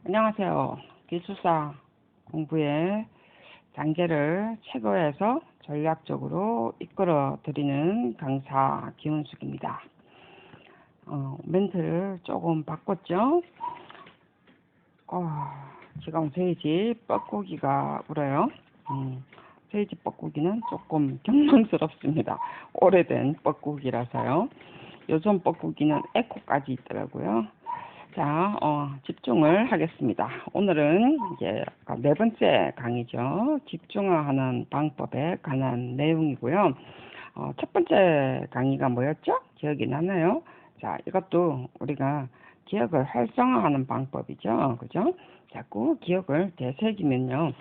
안녕하세요. 기술사 공부의 단계를 최고에서 전략적으로 이끌어 드리는 강사 김은숙입니다. 멘트를 조금 바꿨죠? 지금 저희 집 뻐꾸기가 울어요. 저희 집 뻐꾸기는 조금 경망스럽습니다. 오래된 뻐꾸기라서요. 요즘 뻐꾸기는 에코까지 있더라고요. 자, 집중을 하겠습니다. 오늘은 이제 네 번째 강의죠. 집중하는 방법에 관한 내용이고요. 첫 번째 강의가 뭐였죠? 기억이 나나요? 자, 이것도 우리가 기억을 활성화하는 방법이죠. 그죠? 자꾸 기억을 되새기면요.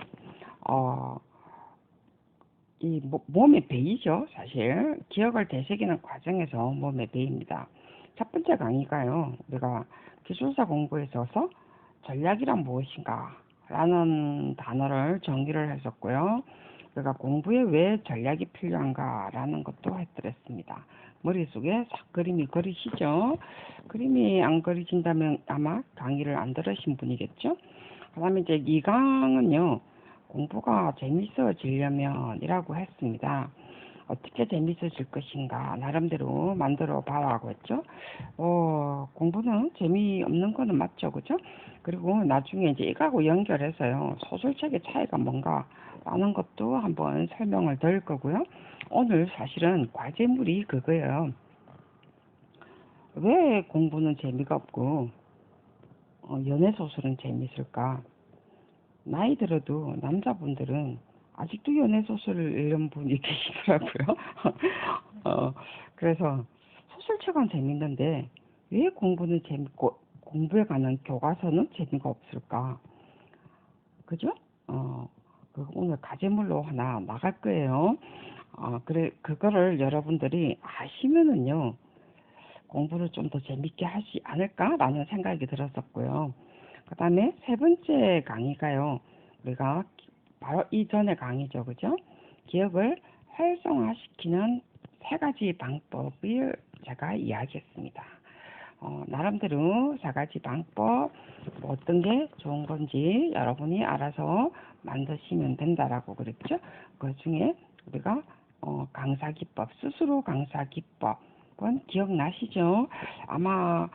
이 몸에 배이죠. 사실 기억을 되새기는 과정에서 몸에 배입니다. 첫 번째 강의가요. 우리가 기술사 공부에 있어서 전략이란 무엇인가 라는 단어를 정의를 했었고요. 우리가 공부에 왜 전략이 필요한가 라는 것도 해드렸습니다. 머릿속에 싹 그림이 그리시죠. 그림이 안 그리진다면 아마 강의를 안 들으신 분이겠죠. 그 다음에 이제 2강은요. 공부가 재밌어지려면 이라고 했습니다. 어떻게 재밌어질 것인가 나름대로 만들어 봐라고 했죠. 공부는 재미없는 거는 맞죠, 그죠? 그리고 나중에 이제 이거하고 연결해서요 소설책의 차이가 뭔가 라는 것도 한번 설명을 드릴 거고요. 오늘 사실은 과제물이 그거예요. 왜 공부는 재미가 없고 연애소설은 재밌을까? 나이 들어도 남자분들은 아직도 연애소설을 읽는 분이 계시더라고요. 그래서 소설책은 재밌는데 왜 공부는 재밌고 공부에 관한 교과서는 재미가 없을까? 그죠? 오늘 과제물로 하나 나갈 거예요. 그거를 여러분들이 아시면은요, 공부를 좀 더 재밌게 하지 않을까라는 생각이 들었었고요. 그 다음에 세 번째 강의가요. 우리가 바로 이전의 강의죠. 그죠? 기억을 활성화시키는 세 가지 방법을 제가 이야기했습니다. 나름대로 세 가지 방법, 어떤 게 좋은 건지 여러분이 알아서 만드시면 된다라고 그랬죠. 그 중에 우리가 강사 기법, 스스로 강사 기법은 기억나시죠? 아마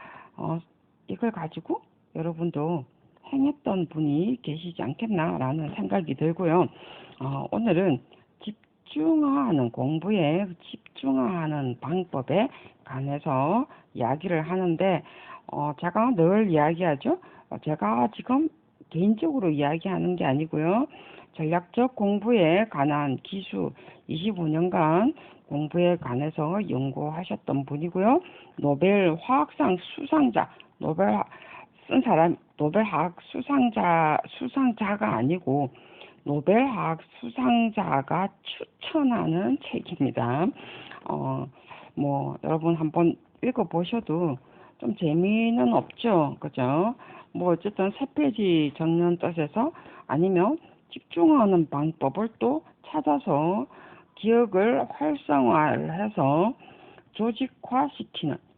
이걸 가지고 여러분도 행했던 분이 계시지 않겠나라는 생각이 들고요. 오늘은 공부에 집중하는 방법에 관해서 이야기를 하는데, 제가 늘 이야기하죠. 제가 지금 개인적으로 이야기하는 게 아니고요. 전략적 공부에 관한 기수 25년간 공부에 관해서 연구하셨던 분이고요. 노벨 화학상 수상자, 노벨 화학 수상자가 아니고 노벨 화학 수상자가 추천하는 책입니다. 여러분 한번 읽어보셔도 좀 재미는 없죠. 그죠? 어쨌든 세 페이지 적는 뜻에서 아니면 집중하는 방법을 또 찾아서 기억을 활성화해서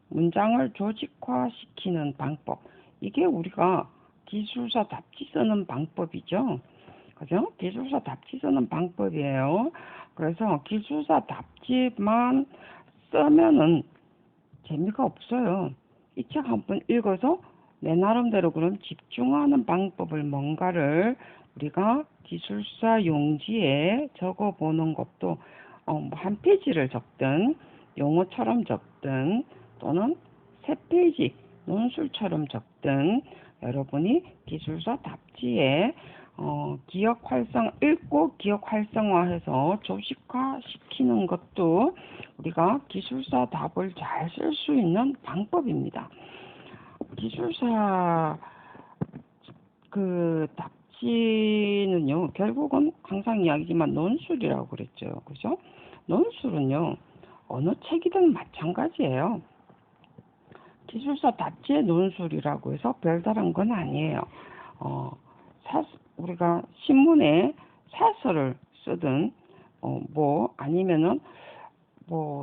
문장을 조직화시키는 방법. 이게 우리가 기술사답지 쓰는 방법이죠. 그죠? 기술사답지 쓰는 방법이에요. 그래서 기술사답지만 쓰면은 재미가 없어요. 이 책 한번 읽어서 내 나름대로 그런 집중하는 방법을 뭔가를 우리가 기술사 용지에 적어보는 것도 한 페이지를 적든 용어처럼 적든 또는 세 페이지 논술처럼 적든 여러분이 기술사 답지에 읽고 기억 활성화해서 조직화시키는 것도 우리가 기술사 답을 잘 쓸 수 있는 방법입니다. 기술사 답지는요, 결국은 항상 이야기지만 논술이라고 그랬죠. 그죠? 논술은요, 어느 책이든 마찬가지예요. 기술사 답지의 논술이라고 해서 별다른 건 아니에요. 우리가 신문에 사설을 쓰든, 아니면은,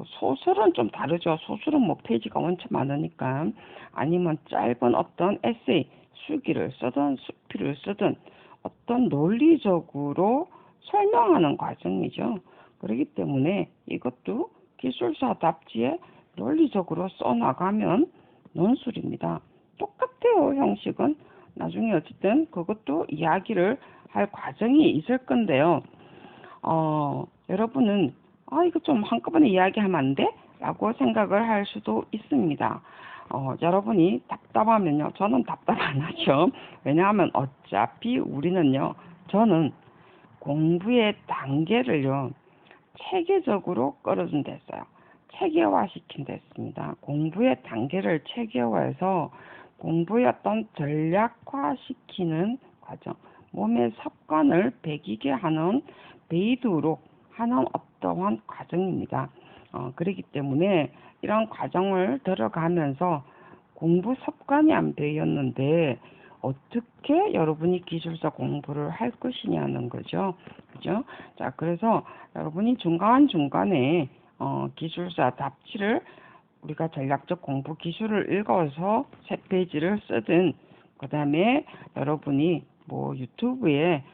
소설은 좀 다르죠. 소설은 페이지가 엄청 많으니까. 아니면 짧은 어떤 에세이, 수기를 쓰든 수필을 쓰든 어떤 논리적으로 설명하는 과정이죠. 그렇기 때문에 이것도 기술사답지에 논리적으로 써나가면 논술입니다. 똑같아요, 형식은. 나중에 어쨌든 그것도 이야기를 할 과정이 있을 건데요. 여러분은 이거 좀 한꺼번에 이야기하면 안 돼? 라고 생각을 할 수도 있습니다. 여러분이 답답하면요. 저는 답답 안 하죠. 왜냐하면 어차피 우리는요. 저는 공부의 단계를요. 체계적으로 끌어준다 했어요. 체계화시킨다 했습니다. 공부의 단계를 체계화해서 공부의 어떤 전략화시키는 과정, 몸의 습관을 배기게 하는 베이도록 하는 어떠한 과정입니다. 그렇기 때문에 이런 과정을 들어가면서 공부 습관이 안 배였는데 어떻게 여러분이 기술사 공부를 할 것이냐는 거죠. 그죠? 자, 그래서 여러분이 중간중간에 기술사 답지를 우리가 전략적 공부 기술을 읽어서 새 페이지를 쓰든 그 다음에 여러분이 뭐 유튜브에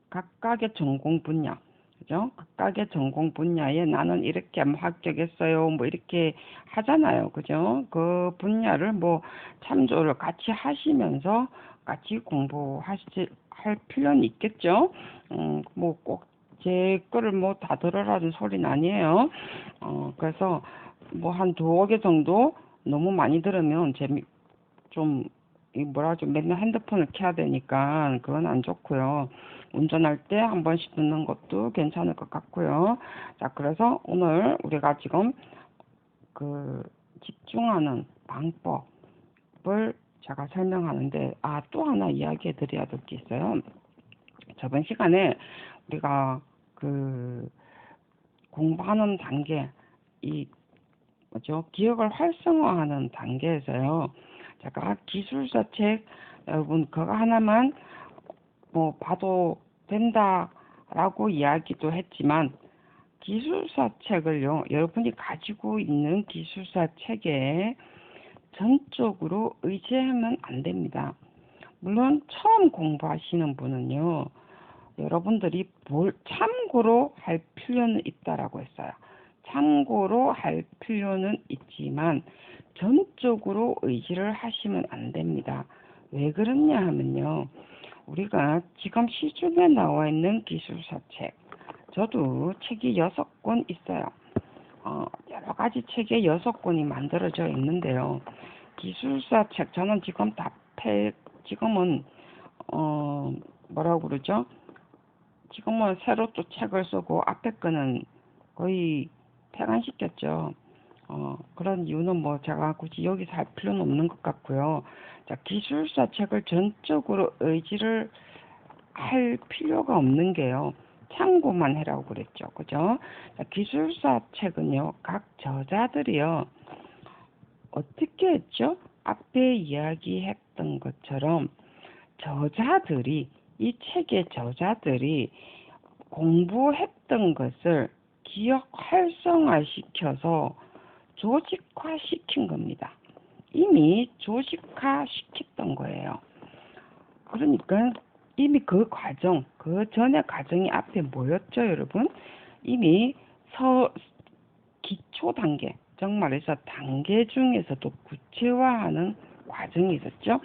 각각의 전공 분야, 그죠? 각각의 전공 분야에 나는 이렇게 합격했어요. 뭐 이렇게 하잖아요. 그죠? 그 분야를 뭐 참조를 같이 하시면서 같이 할 필요는 있겠죠. 뭐 꼭 제 거를 뭐 다 들으라는 소리는 아니에요. 그래서 뭐 한 두어 개 정도 너무 많이 들으면 좀 맨날 핸드폰을 켜야 되니까 그건 안 좋고요. 운전할 때 한 번씩 듣는 것도 괜찮을 것 같고요. 자, 그래서 오늘 우리가 지금 그 집중하는 방법을 제가 설명하는데, 또 하나 이야기해 드려야 될 게 있어요. 저번 시간에 우리가 공부하는 단계, 기억을 활성화하는 단계에서요. 제가 기술사 책, 여러분, 그거 하나만 뭐 봐도 된다라고 이야기도 했지만, 기술사 책을요, 여러분이 가지고 있는 기술사 책에 전적으로 의지하면 안 됩니다. 물론 처음 공부하시는 분은요, 여러분들이 뭘 참고로 할 필요는 있다라고 했어요. 참고로 할 필요는 있지만 전적으로 의지를 하시면 안 됩니다. 왜 그러냐 하면요. 우리가 지금 시중에 나와 있는 기술사 책, 저도 책이 6권 있어요. 여러 가지 책에 6권이 만들어져 있는데요. 기술사 책, 저는 지금은, 뭐라고 그러죠? 지금은 새로 또 책을 쓰고 앞에 거는 거의 폐간시켰죠. 그런 이유는 뭐 제가 굳이 여기서 할 필요는 없는 것 같고요. 자, 기술사 책을 전적으로 의지를 할 필요가 없는 게요. 참고만 해라고 그랬죠. 그죠? 자, 기술사 책은요, 각 저자들이요, 어떻게 했죠? 앞에 이야기했던 것처럼 이 책의 저자들이 공부했던 것을 기억 활성화시켜서 조직화시킨 겁니다. 이미 조직화시켰던 거예요. 그러니까 이미 그 전의 과정이 앞에 뭐였죠, 여러분? 이미 기초 단계, 정말해서 단계 중에서도 구체화하는 과정이 있었죠.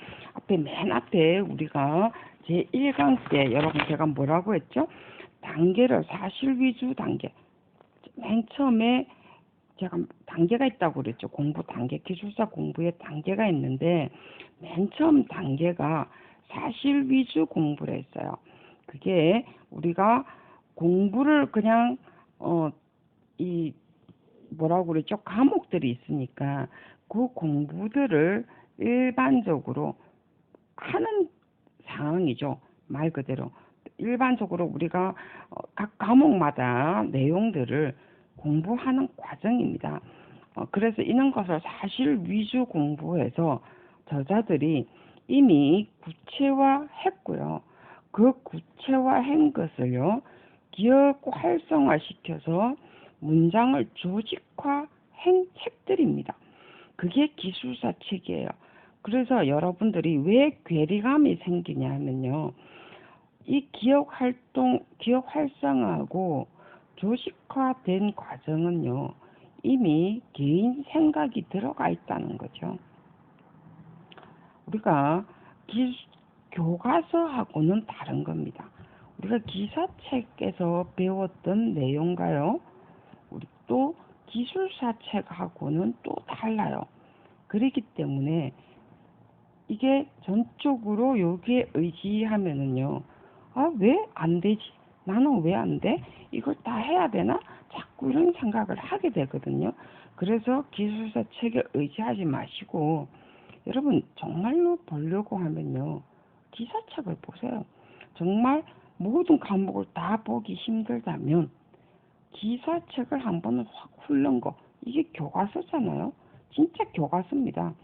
맨 앞에 우리가 제1강 때 여러분 제가 뭐라고 했죠? 단계를 사실 위주 단계. 맨 처음에 제가 단계가 있다고 그랬죠. 공부 단계, 기술사 공부에 단계가 있는데 맨 처음 단계가 사실 위주 공부를 했어요. 그게 우리가 공부를 그냥 뭐라고 그랬죠? 과목들이 있으니까 그 공부들을 일반적으로 하는 상황이죠. 말 그대로. 일반적으로 우리가 각 과목마다 내용들을 공부하는 과정입니다. 그래서 이런 것을 사실 위주 공부해서 저자들이 이미 구체화했고요. 그 구체화한 것을요, 기억 활성화시켜서 문장을 조직화한 책들입니다. 그게 기술사 책이에요. 그래서 여러분들이 왜 괴리감이 생기냐 하면요. 이 기억 활성화하고 조직화된 과정은요, 이미 개인 생각이 들어가 있다는 거죠. 우리가 교과서하고는 다른 겁니다. 우리가 기사책에서 배웠던 내용과요, 우리 또 기술사 책하고는 또 달라요. 그렇기 때문에 이게 전적으로 여기에 의지하면은요, 아, 왜 안 되지? 나는 왜 안 돼? 이걸 다 해야 되나? 자꾸 이런 생각을 하게 되거든요. 그래서 기술사 책에 의지하지 마시고, 여러분, 정말로 보려고 하면요, 기사책을 보세요. 정말 모든 과목을 다 보기 힘들다면, 기사책을 한번 확 훑는 거, 이게 교과서잖아요. 진짜 교과서입니다.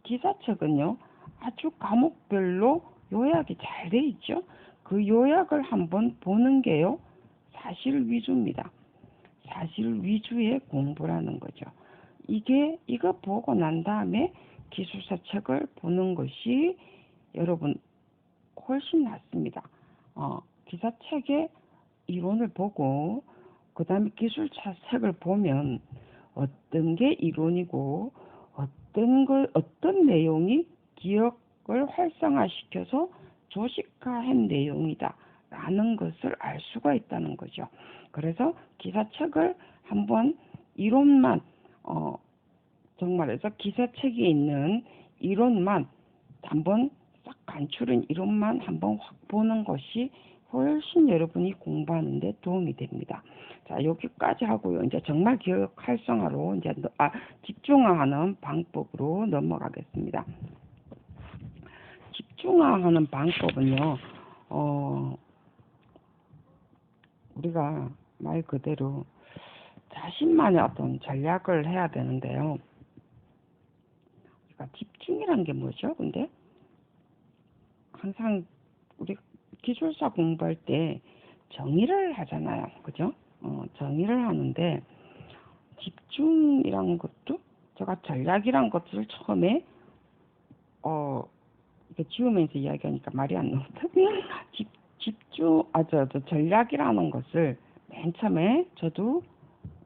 기사책은요, 아주 과목별로 요약이 잘 돼 있죠. 그 요약을 한번 보는 게요, 사실 위주입니다. 사실 위주의 공부라는 거죠. 이거 보고 난 다음에 기술사 책을 보는 것이 여러분 훨씬 낫습니다. 기사책의 이론을 보고 그 다음에 기술사 책을 보면 어떤 게 이론이고 어떤 내용이 기억을 활성화시켜서 조직화한 내용이다 라는 것을 알 수가 있다는 거죠. 그래서 기사책을 한번 이론만 정말해서 기사책에 있는 이론만 한번 싹 간추린 이론만 한번 확 보는 것이 훨씬 여러분이 공부하는 데 도움이 됩니다. 자, 여기까지 하고요. 이제 정말 기억 활성화로 이제 집중화하는 방법으로 넘어가겠습니다. 집중화하는 방법은요. 우리가 말 그대로 자신만의 어떤 전략을 해야 되는데요. 우리가 집중이란 게 뭐죠? 근데 항상 우리 기술사 공부할 때 정의를 하잖아요. 그죠? 정의를 하는데 집중이란 것도 제가 전략이란 것을 처음에 이렇게 지우면서 이야기하니까 말이 안 나오다. 전략이라는 것을 맨 처음에 저도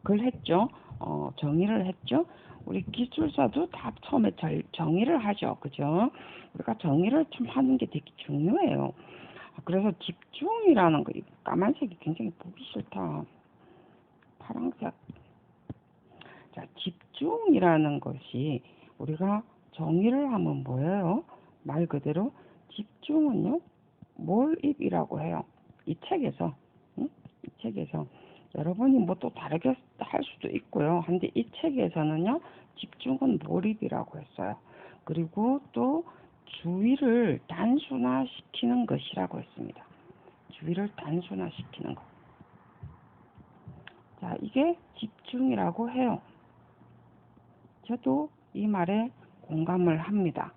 그걸 했죠. 정의를 했죠. 우리 기술사도 다 처음에 정의를 하죠. 그죠? 우리가 정의를 좀 하는 게 되게 중요해요. 그래서 집중이라는 거, 까만색이 굉장히 보기 싫다. 파란색. 자, 집중이라는 것이 우리가 정의를 하면 뭐예요? 말 그대로 집중은요, 몰입이라고 해요. 이 책에서, 응? 이 책에서 여러분이 뭐 또 다르게 할 수도 있고요. 근데 이 책에서는요, 집중은 몰입이라고 했어요. 그리고 또 주의를 단순화시키는 것이라고 했습니다. 주의를 단순화시키는 것. 자, 이게 집중이라고 해요. 저도 이 말에 공감을 합니다.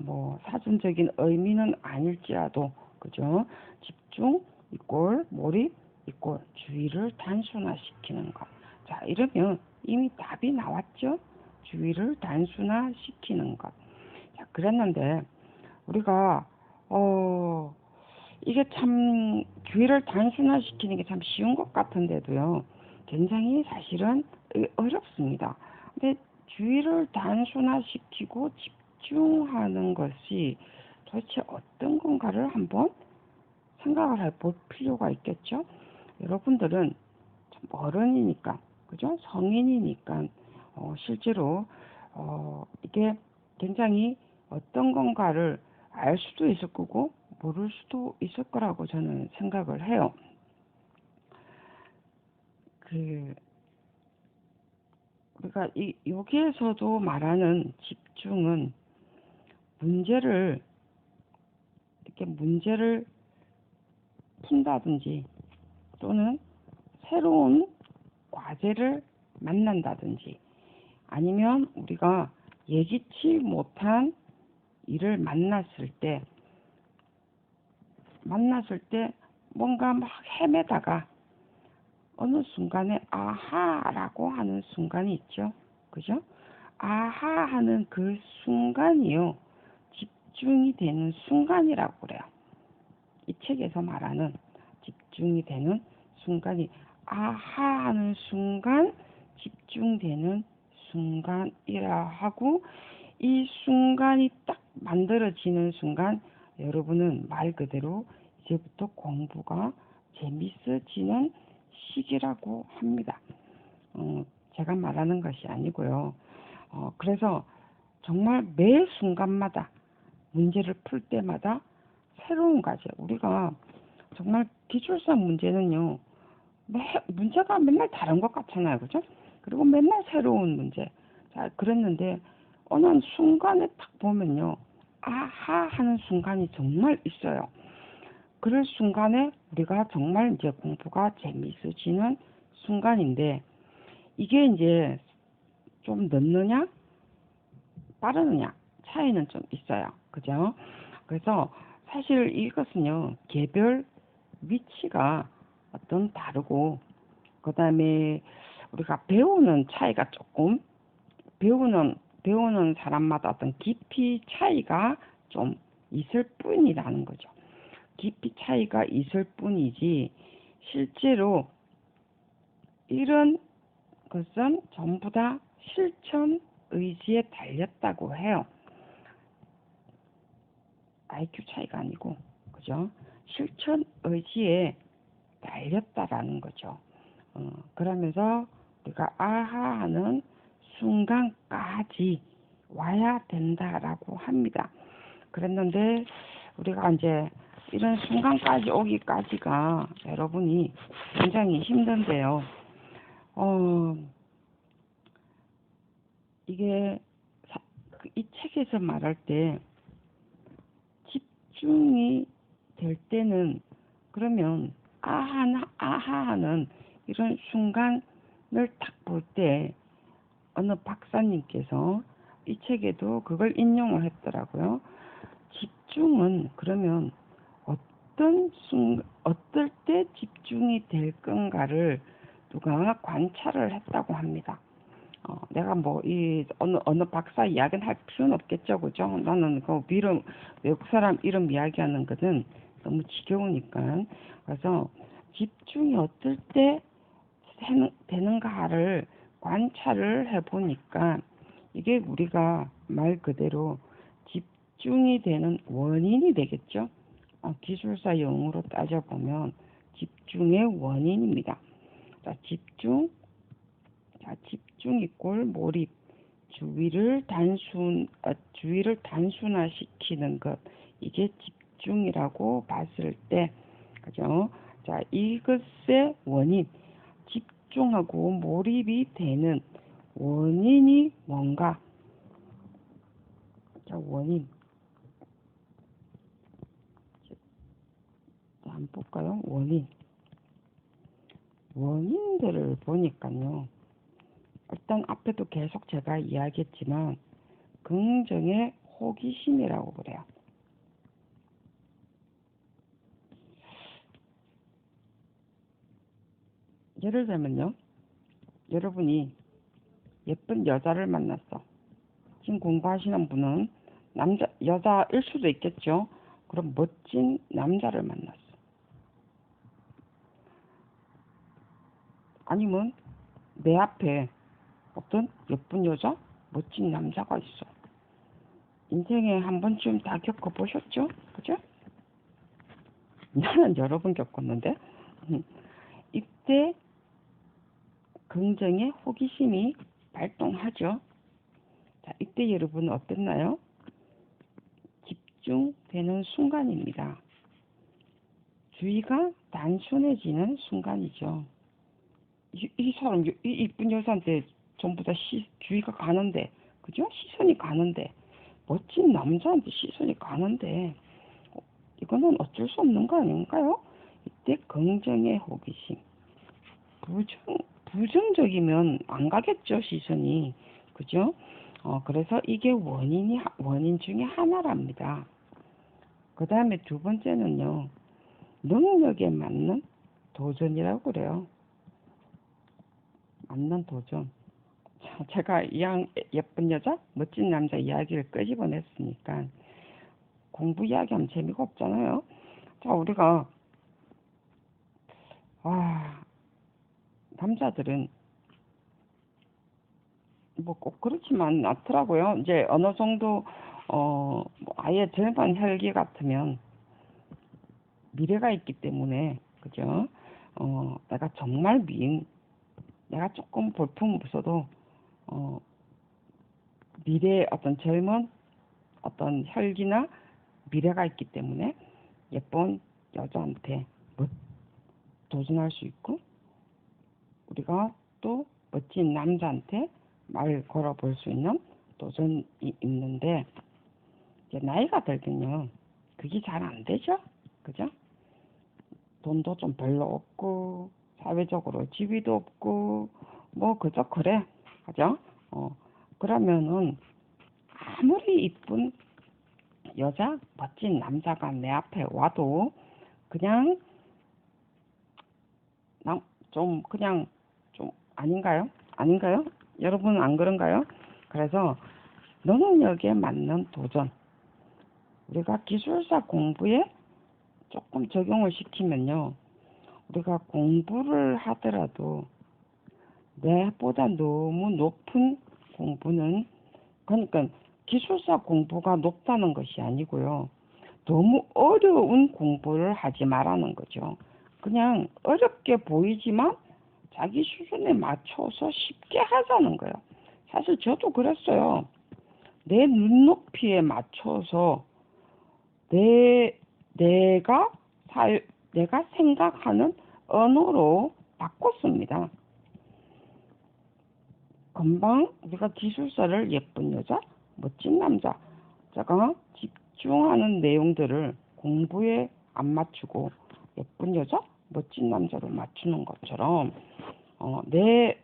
뭐 사전적인 의미는 아닐지라도 그죠? 집중 이꼴 몰입 이꼴 주의를 단순화시키는 것. 자, 이러면 이미 답이 나왔죠? 주의를 단순화시키는 것. 자, 그랬는데 우리가 이게 참 주의를 단순화시키는 게 참 쉬운 것 같은데도요. 굉장히 사실은 어렵습니다. 근데 주의를 단순화시키고 집중하는 것이 도대체 어떤 건가를 한번 생각을 해볼 필요가 있겠죠. 여러분들은 참 어른이니까, 그죠? 성인이니까 실제로 이게 굉장히 어떤 건가를 알 수도 있을 거고 모를 수도 있을 거라고 저는 생각을 해요. 우리가 여기에서도 말하는 집중은 문제를 푼다든지 또는 새로운 과제를 만난다든지 아니면 우리가 예기치 못한 일을 만났을 때 뭔가 막 헤매다가 어느 순간에 아하라고 하는 순간이 있죠. 그죠? 아하 하는 그 순간이요. 집중이 되는 순간이라고 그래요. 이 책에서 말하는 집중이 되는 순간이 아하 하는 순간 집중되는 순간이라 하고 이 순간이 딱 만들어지는 순간 여러분은 말 그대로 이제부터 공부가 재밌어지는 시기라고 합니다. 제가 말하는 것이 아니고요. 그래서 정말 매 순간마다 문제를 풀 때마다 새로운 과제. 우리가 정말 기출사 문제는요. 문제가 맨날 다른 것 같잖아요. 그죠? 그리고 맨날 새로운 문제. 자, 그랬는데 어느 순간에 딱 보면요. 아하 하는 순간이 정말 있어요. 그럴 순간에 우리가 정말 이제 공부가 재미있어지는 순간인데 이게 이제 좀 늦느냐 빠르느냐 차이는 좀 있어요. 그죠? 그래서 사실 이것은요. 개별 위치가 어떤 다르고 그 다음에 우리가 배우는 차이가 조금 배우는 사람마다 어떤 깊이 차이가 좀 있을 뿐이라는 거죠. 깊이 차이가 있을 뿐이지 실제로 이런 것은 전부 다 실천 의지에 달렸다고 해요. IQ 차이가 아니고 그죠? 실천 의지에 달렸다라는 거죠. 그러면서 우리가 아하 하는 순간까지 와야 된다라고 합니다. 그랬는데 우리가 이제 이런 순간까지 오기까지가 여러분이 굉장히 힘든데요. 이게 이 책에서 말할 때 집중이 될 때는 그러면 아하하는 이런 순간을 딱 볼 때 어느 박사님께서 이 책에도 그걸 인용을 했더라고요. 집중은 그러면 어떨 때 집중이 될 건가를 누가 관찰을 했다고 합니다. 내가 뭐 어느 박사 이야기는 할 필요는 없겠죠, 그죠? 나는 그 외국 사람 이름 이야기하는 것은 너무 지겨우니까. 그래서 집중이 어떨 때 되는가를 관찰을 해보니까 이게 우리가 말 그대로 집중이 되는 원인이 되겠죠. 기술사 용어로 따져보면 집중의 원인입니다. 자, 집중 이꼴 몰입, 주의를 단순화시키는 것, 이게 집중이라고 봤을 때, 그죠? 자, 이것의 원인, 집중하고 몰입이 되는 원인이 뭔가? 자, 원인. 자, 한번 볼까요? 원인들을 보니까요. 일단 앞에도 계속 제가 이야기했지만 긍정의 호기심이라고 그래요. 예를 들면요. 여러분이 예쁜 여자를 만났어. 지금 공부하시는 분은 여자일 수도 있겠죠. 그럼 멋진 남자를 만났어. 아니면 내 앞에 어떤 예쁜 여자, 멋진 남자가 있어. 인생에 한 번쯤 다 겪어보셨죠? 그죠? 나는 여러 번 겪었는데 이때 긍정의 호기심이 발동하죠. 자, 이때 여러분은 어땠나요? 집중되는 순간입니다. 주의가 단순해지는 순간이죠. 이 사람, 이 이쁜 여자한테 전부 다 주의가 가는데, 그죠? 시선이 가는데, 멋진 남자한테 시선이 가는데, 이거는 어쩔 수 없는 거 아닌가요? 이때 긍정의 호기심. 부정적이면 안 가겠죠, 시선이. 그죠? 그래서 이게 원인 중에 하나랍니다. 그 다음에 두 번째는요, 능력에 맞는 도전이라고 그래요. 맞는 도전. 제가 예쁜 여자, 멋진 남자 이야기를 끄집어냈으니까 공부 이야기하면 재미가 없잖아요. 자, 우리가 남자들은 뭐 꼭 그렇지만 않더라고요. 이제 어느 정도 뭐 아예 절반 혈기 같으면 미래가 있기 때문에, 그죠? 내가 정말 미인, 내가 조금 볼품없어도 미래의 어떤 젊은 어떤 혈기나 미래가 있기 때문에 예쁜 여자한테 도전할 수 있고, 우리가 또 멋진 남자한테 말 걸어볼 수 있는 도전이 있는데, 이제 나이가 들면요 그게 잘 안 되죠. 그죠? 돈도 좀 별로 없고 사회적으로 지위도 없고 뭐 그저 그래. 그죠? 그러면은 아무리 이쁜 여자, 멋진 남자가 내 앞에 와도 그냥 그냥 좀 아닌가요? 아닌가요? 여러분은 안 그런가요? 그래서 능력에 맞는 도전, 우리가 기술사 공부에 조금 적용을 시키면요, 우리가 공부를 하더라도 내보다 너무 높은 공부는, 그러니까 기술사 공부가 높다는 것이 아니고요, 너무 어려운 공부를 하지 말라는 거죠. 그냥 어렵게 보이지만 자기 수준에 맞춰서 쉽게 하자는 거예요. 사실 저도 그랬어요. 내 눈높이에 맞춰서 내가 생각하는 언어로 바꿨습니다. 금방 우리가 기술사를 예쁜 여자, 멋진 남자가 집중하는 내용들을 공부에 안 맞추고 예쁜 여자, 멋진 남자로 맞추는 것처럼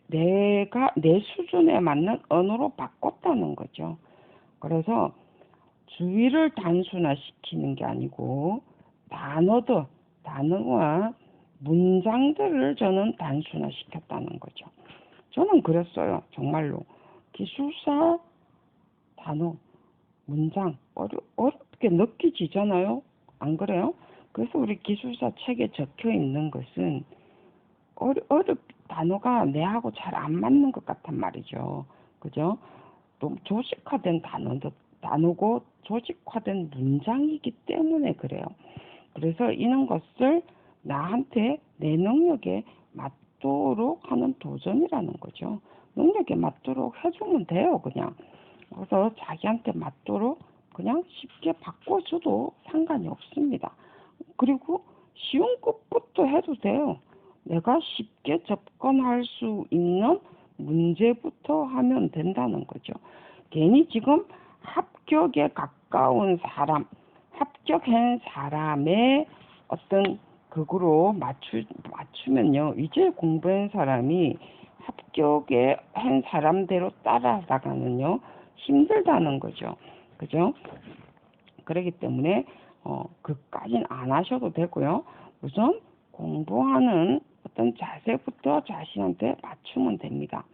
내가 내 수준에 맞는 언어로 바꿨다는 거죠. 그래서 주의를 단순화시키는 게 아니고 단어와 문장들을 저는 단순화시켰다는 거죠. 저는 그랬어요. 정말로 기술사 단어, 문장 어렵게 느껴지잖아요. 안 그래요? 그래서 우리 기술사 책에 적혀 있는 것은 단어가 내하고 잘 안 맞는 것 같단 말이죠. 그죠? 또 조직화된 단어고 조직화된 문장이기 때문에 그래요. 그래서 이런 것을 나한테 내 능력에 맞도록 하는 도전이라는 거죠. 능력에 맞도록 해주면 돼요, 그냥. 그래서 자기한테 맞도록 그냥 쉽게 바꿔줘도 상관이 없습니다. 그리고 쉬운 것부터 해도 돼요. 내가 쉽게 접근할 수 있는 문제부터 하면 된다는 거죠. 괜히 지금 합격에 가까운 사람, 합격한 사람의 어떤 극으로 맞추면요, 이제 공부한 사람이 합격에 한 사람대로 따라가는요 힘들다는 거죠. 그죠? 그렇기 때문에 그까지는 안 하셔도 되고요. 우선 공부하는 어떤 자세부터 자신한테 맞추면 됩니다.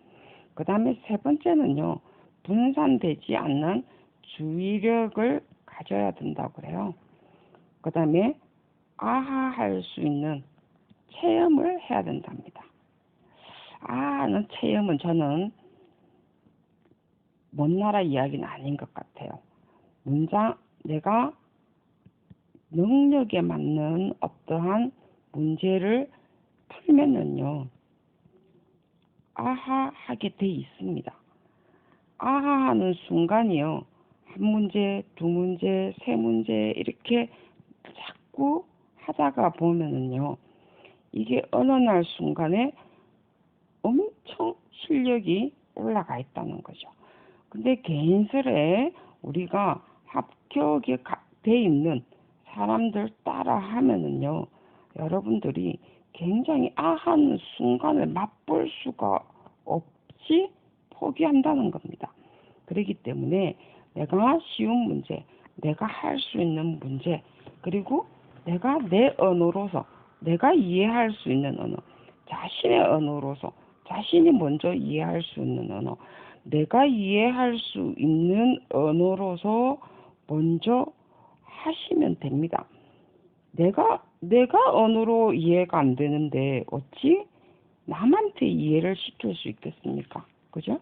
그 다음에 세 번째는요, 분산되지 않는 주의력을 가져야 된다고 그래요. 그 다음에 아하할 수 있는 체험을 해야 된답니다. 아하는 체험은 저는 먼 나라 이야기는 아닌 것 같아요. 내가 능력에 맞는 어떠한 문제를 풀면은요, 아하하게 돼 있습니다. 아하하는 순간이요, 한 문제, 두 문제, 세 문제 이렇게 자꾸 하다가 보면은요, 이게 어느 날 순간에 엄청 실력이 올라가 있다는 거죠. 근데 개인설에 우리가 합격에 돼 있는 사람들 따라 하면은요, 여러분들이 굉장히 아하는 순간을 맛볼 수가 없이 포기한다는 겁니다. 그렇기 때문에 내가 쉬운 문제, 내가 할 수 있는 문제, 그리고 내가 내 언어로서 내가 이해할 수 있는 언어, 자신의 언어로서 자신이 먼저 이해할 수 있는 언어, 내가 이해할 수 있는 언어로서 먼저 하시면 됩니다. 내가 언어로 이해가 안 되는데 어찌 남한테 이해를 시킬 수 있겠습니까? 그죠?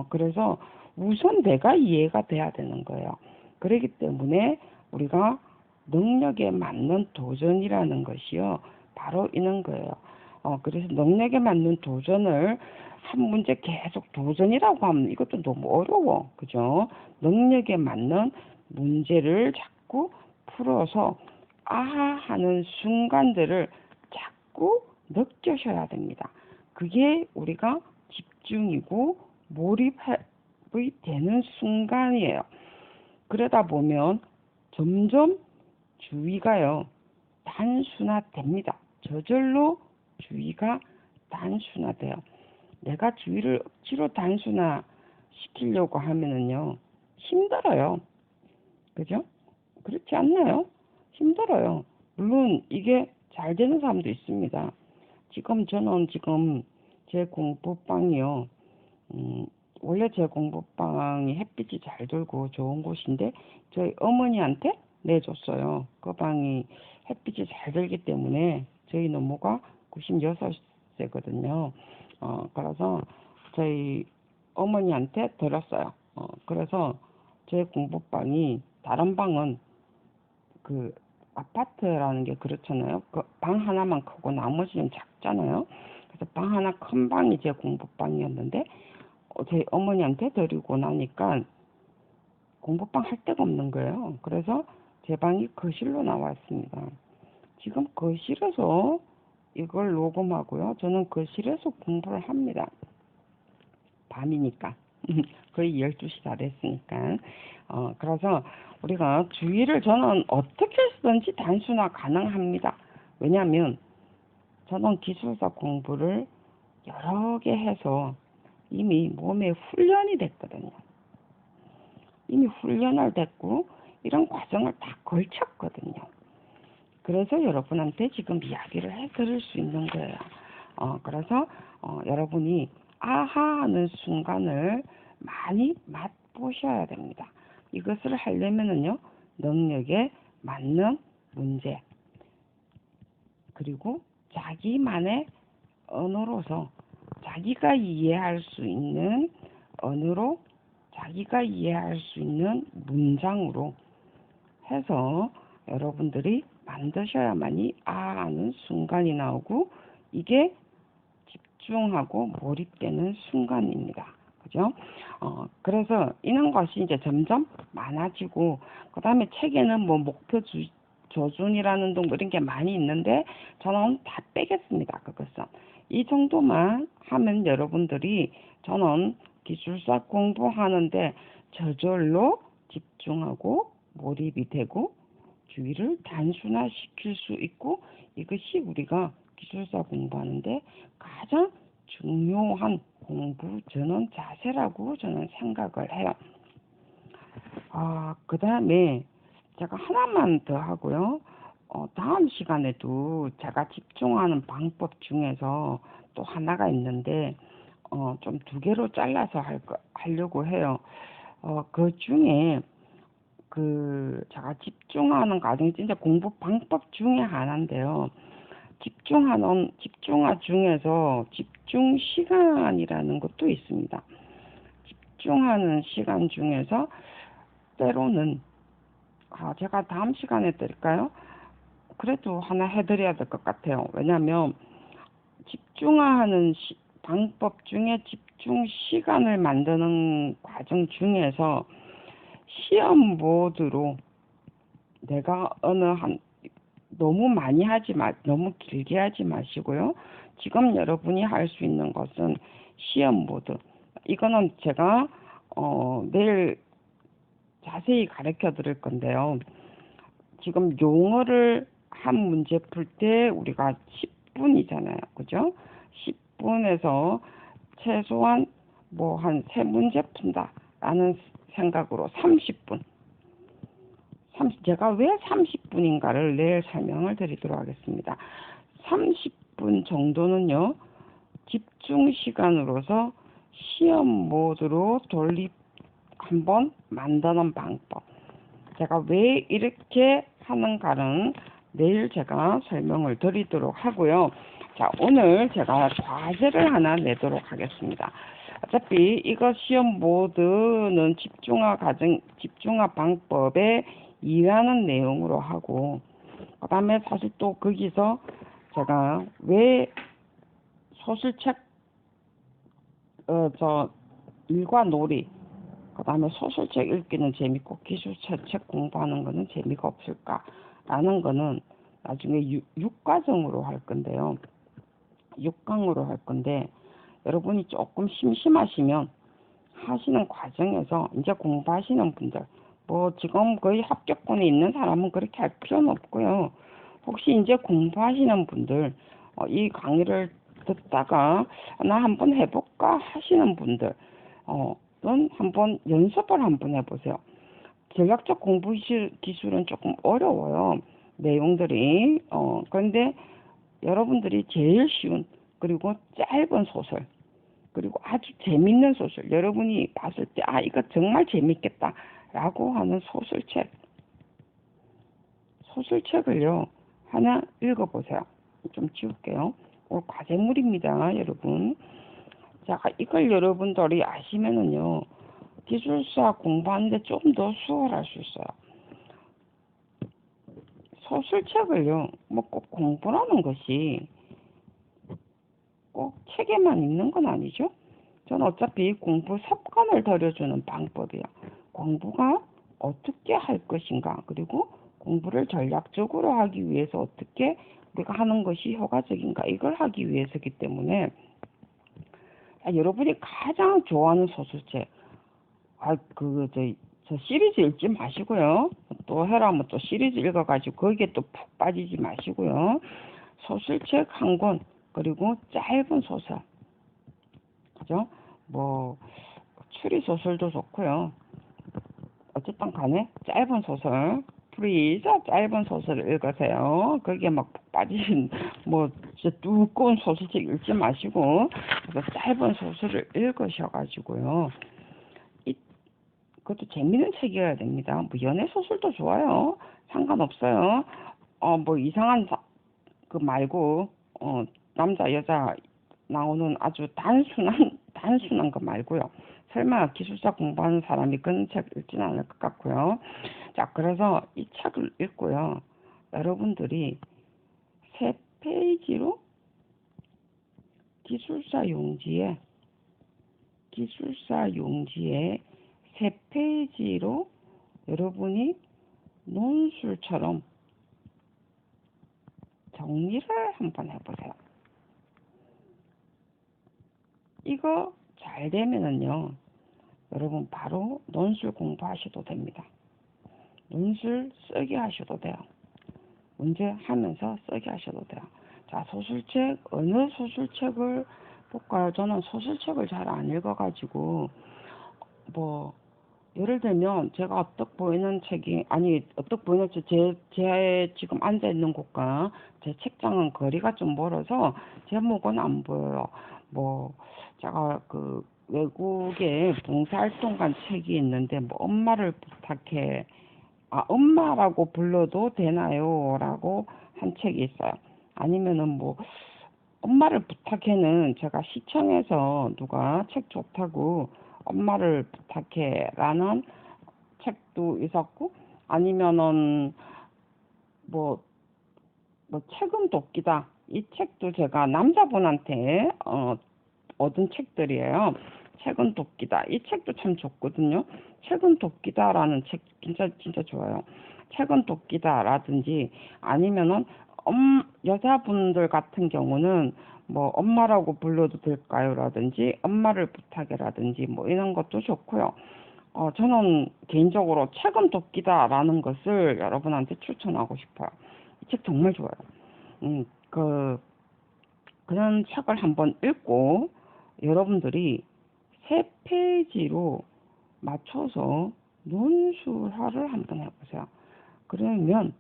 그래서 우선 내가 이해가 돼야 되는 거예요. 그렇기 때문에 우리가 능력에 맞는 도전이라는 것이요. 바로 이런 거예요. 그래서 능력에 맞는 도전을 한 문제 계속 도전이라고 하면 이것도 너무 어려워. 그죠? 능력에 맞는 문제를 자꾸 풀어서 아하 하는 순간들을 자꾸 느끼셔야 됩니다. 그게 우리가 집중이고 몰입이 되는 순간이에요. 그러다 보면 점점 주의가요 단순화됩니다. 저절로 주의가 단순화돼요. 내가 주의를 억지로 단순화 시키려고 하면은요 힘들어요. 그죠? 그렇지 않나요? 힘들어요. 물론 이게 잘 되는 사람도 있습니다. 저는 지금 제 공부방이요. 원래 제 공부방이 햇빛이 잘 들고 좋은 곳인데 저희 어머니한테 내줬어요. 그 방이 햇빛이 잘 들기 때문에 저희 노모가 96세거든요. 그래서 저희 어머니한테 들었어요. 그래서 제 공부방이 다른 방은 그 아파트라는 게 그렇잖아요. 그 방 하나만 크고 나머지는 작잖아요. 그래서 방 하나 큰 방이 제 공부방이었는데 저희 어머니한테 드리고 나니까 공부방 할 데가 없는 거예요. 그래서 제 방이 거실로 나왔습니다. 지금 거실에서 이걸 녹음하고요. 저는 거실에서 공부를 합니다. 밤이니까. 거의 12시 다 됐으니까. 그래서 우리가 주의를 저는 어떻게 해서든지 단순화 가능합니다. 왜냐하면 저는 기술사 공부를 여러 개 해서 이미 몸에 훈련이 됐거든요. 이미 훈련을 됐고 이런 과정을 다 걸쳤거든요. 그래서 여러분한테 지금 이야기를 해드릴 수 있는 거예요. 그래서 여러분이 아하 하는 순간을 많이 맛보셔야 됩니다. 이것을 하려면은요 능력에 맞는 문제 그리고 자기만의 언어로서 자기가 이해할 수 있는 언어로 자기가 이해할 수 있는 문장으로 해서 여러분들이 만드셔야만이 하는 순간이 나오고 이게 집중하고 몰입되는 순간입니다. 그죠? 그래서 이런 것이 이제 점점 많아지고 그 다음에 책에는 뭐 목표 조준이라는 등 이런 게 많이 있는데 저는 다 빼겠습니다. 그것은 이 정도만 하면 여러분들이 저는 기술사 공부하는데 저절로 집중하고 몰입이 되고 주의를 단순화시킬 수 있고 이것이 우리가 기술사 공부하는데 가장 중요한 공부 전원 자세라고 저는 생각을 해요. 그 다음에 제가 하나만 더 하고요. 다음 시간에도 제가 집중하는 방법 중에서 또 하나가 있는데 좀 두 개로 잘라서 하려고 해요. 그 중에 제가 집중하는 과정이 진짜 공부 방법 중에 하나인데요. 집중화 중에서 집중 시간이라는 것도 있습니다. 집중하는 시간 중에서 때로는 제가 다음 시간에 드릴까요? 그래도 하나 해드려야 될 것 같아요. 왜냐하면 집중하는 방법 중에 집중 시간을 만드는 과정 중에서 시험 모드로 내가 너무 많이 너무 길게 하지 마시고요. 지금 여러분이 할 수 있는 것은 시험 모드. 이거는 제가 내일 자세히 가르쳐 드릴 건데요. 지금 용어를 한 문제 풀 때 우리가 10분이잖아요. 그죠? 10분에서 최소한 뭐 한 3문제 푼다라는 생각으로 30분. 제가 왜 30분인가를 내일 설명을 드리도록 하겠습니다. 30분 정도는요, 집중 시간으로서 시험 모드로 돌입 한번 만드는 방법. 제가 왜 이렇게 하는가는 내일 제가 설명을 드리도록 하고요. 자, 오늘 제가 과제를 하나 내도록 하겠습니다. 어차피 이거 시험 모드는 집중화 방법에 이해하는 내용으로 하고, 그 다음에 사실 또 거기서 제가 왜 소설책, 일과 놀이, 그 다음에 소설책 읽기는 재밌고 기술책 공부하는 거는 재미가 없을까라는 거는 나중에 6과정으로 할 건데요. 6강으로 할 건데, 여러분이 조금 심심하시면 하시는 과정에서 이제 공부하시는 분들, 뭐 지금 거의 합격권에 있는 사람은 그렇게 할 필요는 없고요. 혹시 이제 공부하시는 분들, 이 강의를 듣다가 나 한번 해볼까 하시는 분들, 는 한번 연습을 한번 해보세요. 전략적 공부 기술은 조금 어려워요. 내용들이. 그런데 여러분들이 제일 쉬운, 그리고 짧은 소설, 그리고 아주 재밌는 소설, 여러분이 봤을 때 이거 정말 재밌겠다 라고 하는 소설책을요 하나 읽어보세요. 좀 지울게요. 오늘 과제물입니다, 여러분. 자, 이걸 여러분들이 아시면은요 기술사 공부하는데 좀 더 수월할 수 있어요. 소설책을요 뭐 꼭 공부라는 것이 꼭 책에만 있는 건 아니죠. 저는 어차피 공부 습관을 들여주는 방법이에요. 공부가 어떻게 할 것인가, 그리고 공부를 전략적으로 하기 위해서 어떻게 우리가 하는 것이 효과적인가, 이걸 하기 위해서기 때문에 여러분이 가장 좋아하는 소설책, 저 시리즈 읽지 마시고요. 또 해라면 또 시리즈 읽어가지고 거기에 또 푹 빠지지 마시고요. 소설책 한 권, 그리고 짧은 소설, 그죠? 뭐 추리 소설도 좋고요. 어쨌든 간에 짧은 소설, 플리즈 짧은 소설을 읽으세요. 거기에 막 푹 빠지신 뭐 진짜 두꺼운 소설책 읽지 마시고, 그래서 짧은 소설을 읽으셔가지고요. 그것도 재밌는 책이어야 됩니다. 뭐 연애 소설도 좋아요. 상관없어요. 뭐 이상한 그 말고 남자 여자 나오는 아주 단순한 거 말고요. 설마 기술사 공부하는 사람이 그런 책 읽지는 않을 것 같고요. 자, 그래서 이 책을 읽고요. 여러분들이 3페이지로 기술사 용지에 3페이지로 여러분이 논술처럼 정리를 한번 해보세요. 이거 잘 되면은요, 여러분 바로 논술 공부하셔도 됩니다. 논술 쓰게 하셔도 돼요. 문제 하면서 쓰게 하셔도 돼요. 자, 소설책, 어느 소설책을 볼까요? 저는 소설책을 잘 안 읽어가지고, 뭐, 예를 들면, 제가 어떻게 보이는 제 지금 앉아있는 곳과 제 책장은 거리가 좀 멀어서 제목은 안 보여요. 뭐, 제가 그 외국에 봉사활동 간 책이 있는데, 뭐, 엄마를 부탁해. 엄마라고 불러도 되나요? 라고 한 책이 있어요. 아니면은 뭐, 엄마를 부탁해는 제가 시청에서 누가 책 좋다고 엄마를 부탁해 라는 책도 있었고, 아니면은 뭐 책은 돕기다, 이 책도 제가 남자분한테 얻은 책들이에요. 책은 돕기다, 이 책도 참 좋거든요. 책은 돕기다라는 책 진짜 좋아요. 책은 돕기다라든지, 아니면은 여자분들 같은 경우는 뭐 엄마라고 불러도 될까요? 라든지 엄마를 부탁해라든지 뭐 이런 것도 좋고요. 저는 개인적으로 책은 돕기다라는 것을 여러분한테 추천하고 싶어요. 이 책 정말 좋아요. 그런 책을 한번 읽고 여러분들이 3페이지로 맞춰서 논술화를 한번 해보세요. 그러면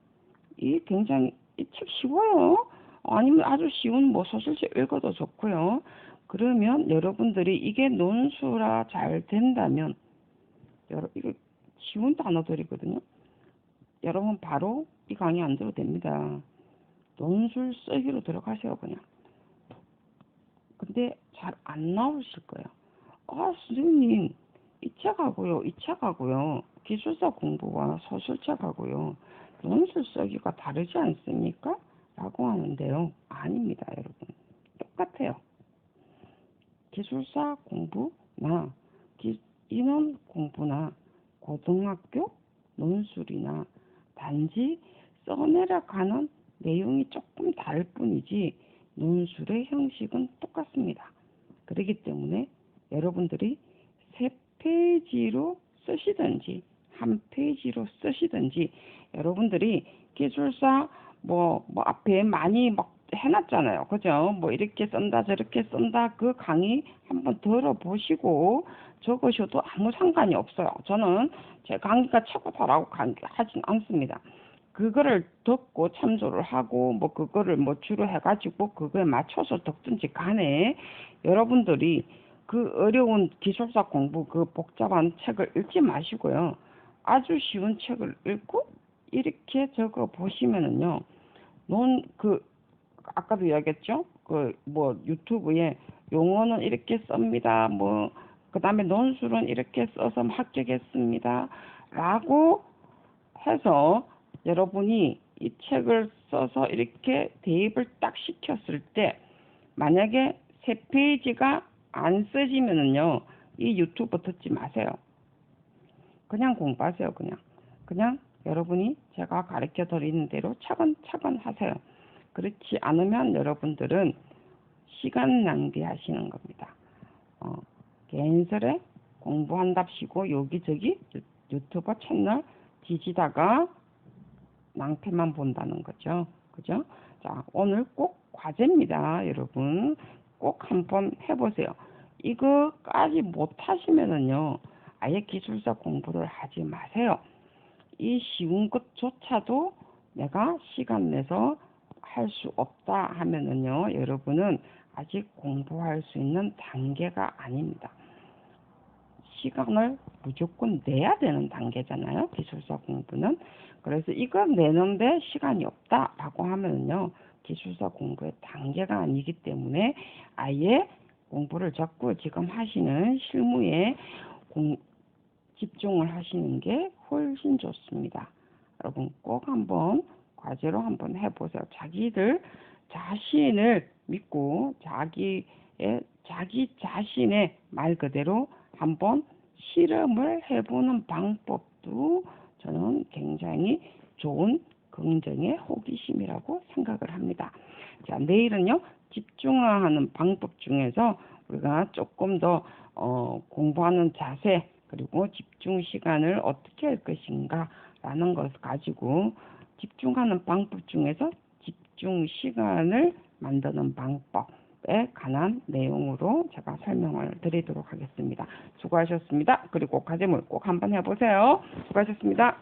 이 책 쉬워요. 아니면 아주 쉬운 뭐 소설책 읽어도 좋고요. 그러면 여러분들이 이게 논술화 잘 된다면, 이게 쉬운 단어들이거든요. 여러분 바로 이 강의 안 들어도 됩니다. 논술 쓰기로 들어가세요, 그냥. 근데 잘 안 나오실 거예요. 아, 선생님, 이 책하고요, 이 책하고요, 기술사 공부와 서술책하고요, 논술 쓰기가 다르지 않습니까? 라고 하는데요. 아닙니다, 여러분. 똑같아요. 기술사 공부나 인원 공부나 고등학교 논술이나 단지 써내려가는 내용이 조금 다를 뿐이지 논술의 형식은 똑같습니다. 그렇기 때문에 여러분들이 3페이지로 쓰시든지 한 페이지로 쓰시든지, 여러분들이 기술사 앞에 많이 막 해놨잖아요. 그죠? 뭐 이렇게 쓴다 저렇게 쓴다, 그 강의 한번 들어보시고 적으셔도 아무 상관이 없어요. 저는 제 강의가 최고다라고 하진 않습니다. 그거를 듣고 참조를 하고 뭐 그거를 뭐 주로 해가지고 그거에 맞춰서 듣든지 간에, 여러분들이 그 어려운 기술사 공부 그 복잡한 책을 읽지 마시고요. 아주 쉬운 책을 읽고 이렇게 적어 보시면은요. 아까도 이야기했죠? 유튜브에 용어는 이렇게 씁니다. 그 다음에 논술은 이렇게 써서 합격했습니다. 라고 해서 여러분이 이 책을 써서 이렇게 대입을 딱 시켰을 때, 만약에 3페이지가 안 써지면은요, 이 유튜브 듣지 마세요. 그냥 공부하세요, 그냥 여러분이 제가 가르쳐 드리는 대로 차근차근 하세요. 그렇지 않으면 여러분들은 시간 낭비하시는 겁니다. 개인설에 공부한답시고 여기저기 유튜버 채널 뒤지다가 낭패만 본다는 거죠. 그죠? 자, 오늘 꼭 과제입니다, 여러분. 꼭 한번 해보세요. 이거까지 못하시면은요, 아예 기술사 공부를 하지 마세요. 이 쉬운 것조차도 내가 시간 내서 할 수 없다 하면은요, 여러분은 아직 공부할 수 있는 단계가 아닙니다. 시간을 무조건 내야 되는 단계잖아요, 기술사 공부는. 그래서 이거 내는데 시간이 없다라고 하면요, 기술사 공부의 단계가 아니기 때문에 아예 공부를 자꾸 지금 하시는 실무에 집중을 하시는 게 훨씬 좋습니다. 여러분 꼭 한번 과제로 한번 해보세요. 자기들 자신을 믿고 자기 자신의 말 그대로 한번 실험을 해보는 방법도 저는 굉장히 좋은 긍정의 호기심이라고 생각을 합니다. 자, 내일은요, 집중하는 방법 중에서 우리가 조금 더 공부하는 자세, 그리고 집중 시간을 어떻게 할 것인가 라는 것을 가지고, 집중하는 방법 중에서 집중 시간을 만드는 방법에 관한 내용으로 제가 설명을 드리도록 하겠습니다. 수고하셨습니다. 그리고 과제물 꼭 한번 해보세요. 수고하셨습니다.